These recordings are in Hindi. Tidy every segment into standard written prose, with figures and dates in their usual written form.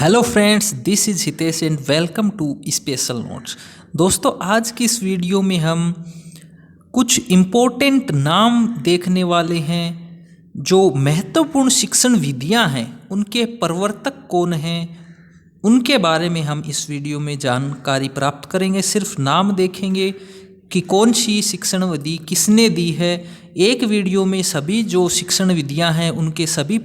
Hello friends, this is Hitesh and welcome to special notes. दोस्तों, आज की इस वीडियो में हम कुछ इम्पोर्टेंट नाम देखने वाले हैं। जो महत्वपूर्ण शिक्षण विधियां हैं उनके प्रवर्तक कौन हैं, उनके बारे में हम इस वीडियो में जानकारी प्राप्त करेंगे। सिर्फ नाम देखेंगे कि कौन सी शिक्षण विधि किसने दी है। एक वीडियो में सभी जो शिक्षण विधियां हैं उनके सभी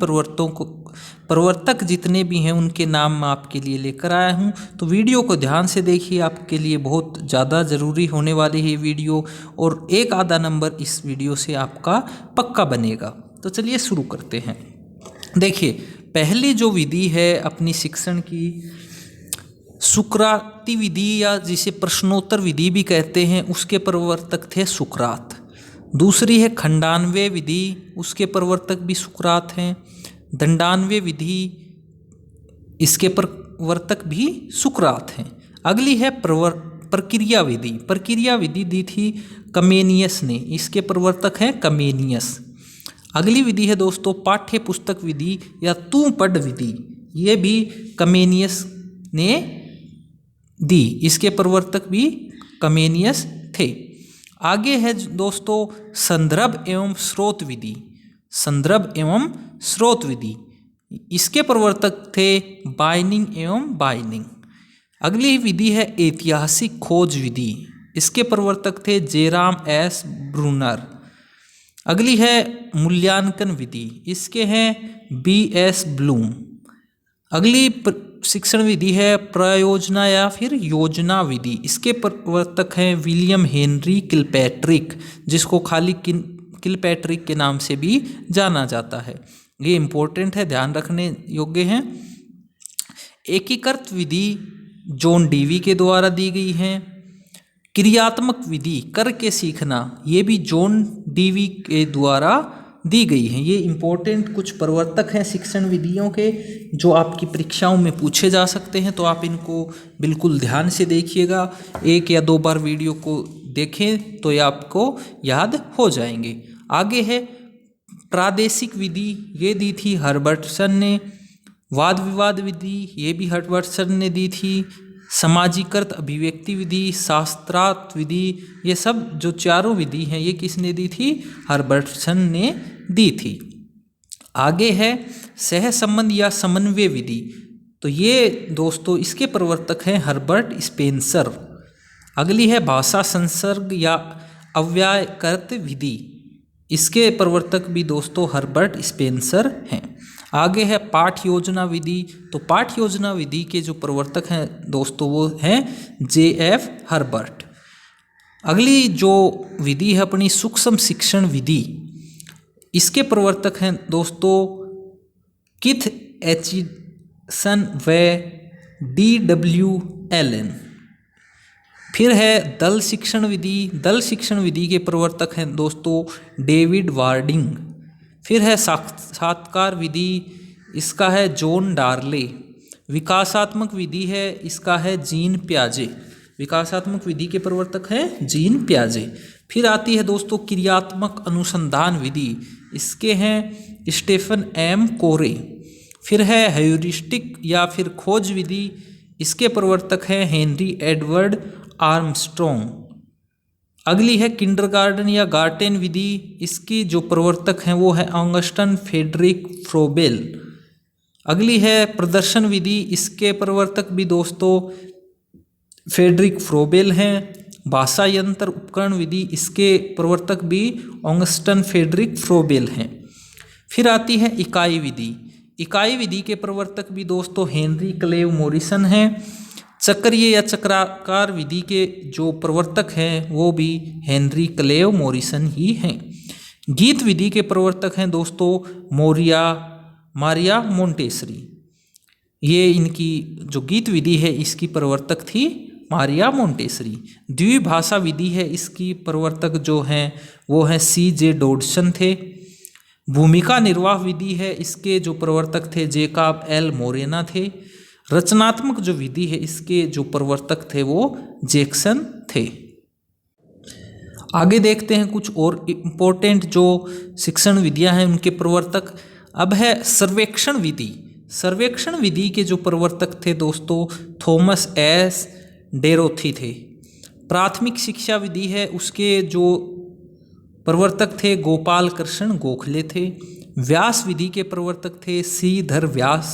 प्रवर्तक जितने भी हैं उनके नाम मैं आपके लिए लेकर आया हूं। तो वीडियो को ध्यान से देखिए, आपके लिए बहुत ज़्यादा ज़रूरी होने वाली है ये वीडियो, और एक आधा नंबर इस वीडियो से आपका पक्का बनेगा। तो चलिए शुरू करते हैं। देखिए, पहली जो विधि है अपनी शिक्षण की, सुकराती विधि या जिसे प्रश्नोत्तर विधि भी कहते हैं, उसके प्रवर्तक थे सुकरात। दूसरी है खंडान्वय विधि, उसके प्रवर्तक भी सुकरात हैं। दंडान्वय विधि, इसके प्रवर्तक भी सुकरात हैं। अगली है प्रक्रिया विधि। प्रक्रिया विधि दी थी कमेनियस ने, इसके प्रवर्तक हैं कमेनियस। अगली विधि है दोस्तों पाठ्य पुस्तक विधि या तू पढ़ विधि, ये भी कमेनियस ने दी, इसके प्रवर्तक भी कमेनियस थे। आगे है दोस्तों संदर्भ एवं स्रोत विधि। संदर्भ एवं स्रोत विधि, इसके प्रवर्तक थे बाइनिंग एवं बाइनिंग। अगली विधि है ऐतिहासिक खोज विधि, इसके प्रवर्तक थे जेराम एस ब्रूनर। अगली है मूल्यांकन विधि, इसके हैं बी एस ब्लूम। अगली शिक्षण विधि है प्रयोजना या फिर योजना विधि, इसके प्रवर्तक हैं विलियम हेनरी किलपैट्रिक, जिसको खाली किलपैट्रिक के नाम से भी जाना जाता है। ये इंपॉर्टेंट है, ध्यान रखने योग्य है। एकीकृत विधि जॉन डीवी के द्वारा दी गई है। क्रियात्मक विधि करके सीखना, ये भी जॉन डीवी के द्वारा दी गई है। ये इंपॉर्टेंट कुछ प्रवर्तक हैं शिक्षण विधियों के जो आपकी परीक्षाओं में पूछे जा सकते हैं, तो आप इनको बिल्कुल ध्यान से देखिएगा। एक या दो बार वीडियो को देखें तो ये आपको याद हो जाएंगे। आगे है प्रादेशिक विधि, ये दी थी हर्बर्टसन ने। वाद विवाद विधि, ये भी हर्बर्टसन ने दी थी। समाजीकृत अभिव्यक्ति विधि, शास्त्रार्थ विधि, ये सब जो चारों विधि हैं ये किसने दी थी? हर्बर्टसन ने दी थी। आगे है सह संबंध या समन्वय विधि, तो ये दोस्तों इसके प्रवर्तक हैं हर्बर्ट स्पेंसर। अगली है भाषा संसर्ग या अव्ययकृत विधि, इसके प्रवर्तक भी दोस्तों हर्बर्ट स्पेंसर हैं। आगे है पाठ योजना विधि, तो पाठ योजना विधि के जो प्रवर्तक हैं दोस्तों वो हैं जे एफ हर्बर्ट। अगली जो विधि है अपनी सूक्ष्म शिक्षण विधि, इसके प्रवर्तक हैं दोस्तों किथ एचिसन व डी डब्ल्यू एलन। फिर है दल शिक्षण विधि। दल शिक्षण विधि के प्रवर्तक हैं दोस्तों डेविड वार्डिंग। फिर है साक्षात्कार विधि, इसका है जॉन डार्ले। विकासात्मक विधि है, इसका है जीन प्याजे। विकासात्मक विधि के प्रवर्तक हैं जीन प्याजे। फिर आती है दोस्तों क्रियात्मक अनुसंधान विधि, इसके हैं स्टेफन एम कोरे। फिर है ह्यूरिस्टिक या फिर खोज विधि, इसके प्रवर्तक हैं हेनरी एडवर्ड आर्मस्ट्रॉन्ग। अगली है किंडरगार्टन या गार्टेन विधि, इसकी जो प्रवर्तक हैं वो है ऑगस्टन फ्रेडरिक फ्रोबेल। अगली है प्रदर्शन विधि, इसके प्रवर्तक भी दोस्तों फ्रेडरिक फ्रोबेल हैं। भाषा यंत्र उपकरण विधि, इसके प्रवर्तक भी ऑगस्टन फ्रेडरिक फ्रोबेल हैं। फिर आती है इकाई विधि। इकाई विधि के प्रवर्तक भी दोस्तों हेनरी क्लेव मॉरिसन हैं। चक्रीय या चक्राकार विधि के जो प्रवर्तक हैं वो भी हेनरी क्लेव मॉरिसन ही हैं। गीत विधि के प्रवर्तक हैं दोस्तों मारिया मोंटेसरी। ये इनकी जो गीत विधि है इसकी प्रवर्तक थी मारिया मोंटेसरी। द्विभाषा विधि है, इसकी प्रवर्तक जो हैं वो हैं सी जे डॉडसन थे। भूमिका निर्वाह विधि है, इसके जो प्रवर्तक थे जेकब एल मोरेना थे। रचनात्मक जो विधि है इसके जो प्रवर्तक थे वो जैक्सन थे। आगे देखते हैं कुछ और इम्पोर्टेंट जो शिक्षण विधियां हैं उनके प्रवर्तक। अब है सर्वेक्षण विधि। सर्वेक्षण विधि के जो प्रवर्तक थे दोस्तों थॉमस एस डेरोथी थे। प्राथमिक शिक्षा विधि है उसके जो प्रवर्तक थे गोपाल कृष्ण गोखले थे। व्यास विधि के प्रवर्तक थे श्रीधर व्यास।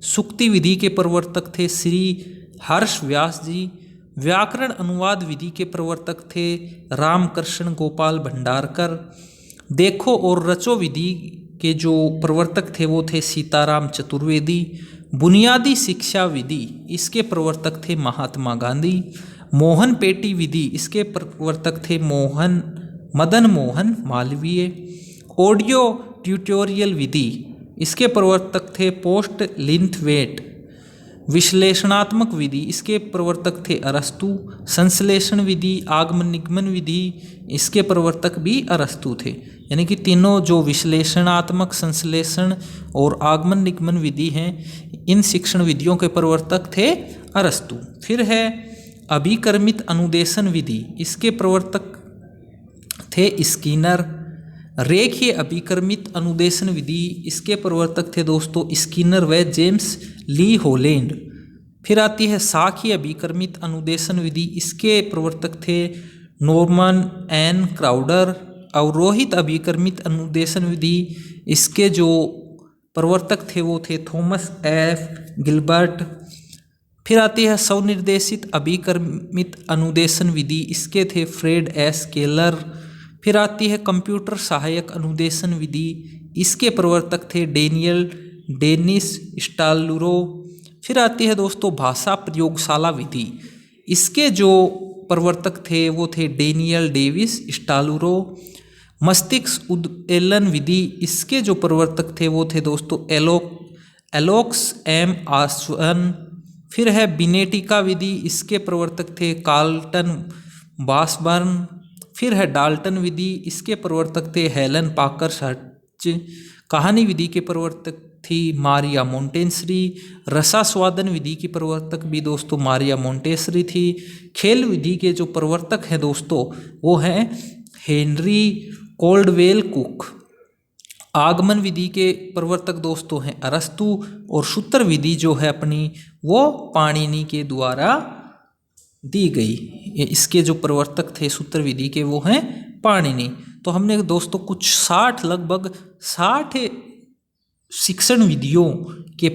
सुक्ति विधि के प्रवर्तक थे श्री हर्ष व्यास जी। व्याकरण अनुवाद विधि के प्रवर्तक थे रामकृष्ण गोपाल भंडारकर। देखो और रचो विधि के जो प्रवर्तक थे वो थे सीताराम चतुर्वेदी। बुनियादी शिक्षा विधि इसके प्रवर्तक थे महात्मा गांधी। मोहन पेटी विधि इसके प्रवर्तक थे मदन मोहन मालवीय। ऑडियो ट्यूटोरियल विधि इसके प्रवर्तक थे पोस्ट लिंथवेट। विश्लेषणात्मक विधि इसके प्रवर्तक थे अरस्तु। संश्लेषण विधि आगमन निगमन विधि इसके प्रवर्तक भी अरस्तु थे। यानी कि तीनों जो विश्लेषणात्मक संश्लेषण और आगमन निगमन विधि हैं इन शिक्षण विधियों के प्रवर्तक थे अरस्तु। फिर है अभिकर्मित अनुदेशन विधि इसके प्रवर्तक थे स्किनर। रेखीय अभिकर्मित अनुदेशन विधि इसके प्रवर्तक थे दोस्तों स्किनर व जेम्स ली हॉलैंड। फिर आती है साखी अभिकर्मित अनुदेशन विधि इसके प्रवर्तक थे नॉर्मन एन क्राउडर। अवरोहित अभिकर्मित अनुदेशन विधि इसके जो प्रवर्तक थे वो थे थॉमस एफ गिलबर्ट। फिर आती है स्वनिर्देशित अभिकर्मित अनुदेशन विधि इसके थे फ्रेड एस केलर। फिर आती है कंप्यूटर सहायक अनुदेशन विधि इसके प्रवर्तक थे डेनिस स्टालुरो। फिर आती है दोस्तों भाषा प्रयोगशाला विधि इसके जो प्रवर्तक थे वो थे डेनियल डेविस स्टालुरो। मस्तिष्क उद्वेलन विधि इसके जो प्रवर्तक थे वो थे दोस्तों एलोक्स एम आसवन। फिर है बिनेटिका विधि इसके प्रवर्तक थे कार्लटन बासबर्न। फिर है डाल्टन विधि इसके प्रवर्तक थे हेलन पाकर सर्च। कहानी विधि के प्रवर्तक थी मारिया मोंटेसरी। रसास्वादन विधि की प्रवर्तक भी दोस्तों मारिया मोंटेसरी थी। खेल विधि के जो प्रवर्तक हैं दोस्तों वो हैं हेनरी कोल्डवेल कुक। आगमन विधि के प्रवर्तक दोस्तों हैं अरस्तु। और सूत्र विधि जो है अपनी वो पाणिनि के द्वारा दी गई। इसके जो प्रवर्तक थे सूत्र विधि के वो हैं पाणिनि। तो हमने दोस्तों कुछ लगभग 60 शिक्षण विधियों के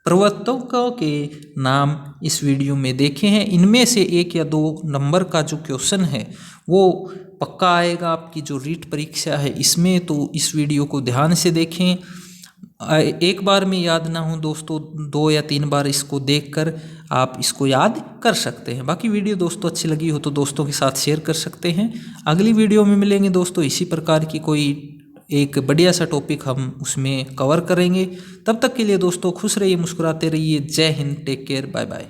प्रवर्तकों के नाम इस वीडियो में देखे हैं। इनमें से 1 या 2 नंबर का जो क्वेश्चन है वो पक्का आएगा आपकी जो रीट परीक्षा है इसमें। तो इस वीडियो को ध्यान से देखें। एक बार में याद ना हो दोस्तों 2 या 3 बार इसको देखकर आप इसको याद कर सकते हैं। बाकी वीडियो दोस्तों अच्छी लगी हो तो दोस्तों के साथ शेयर कर सकते हैं। अगली वीडियो में मिलेंगे दोस्तों इसी प्रकार की कोई एक बढ़िया सा टॉपिक हम उसमें कवर करेंगे। तब तक के लिए दोस्तों खुश रहिए मुस्कुराते रहिए। Jai Hind, take care, bye bye.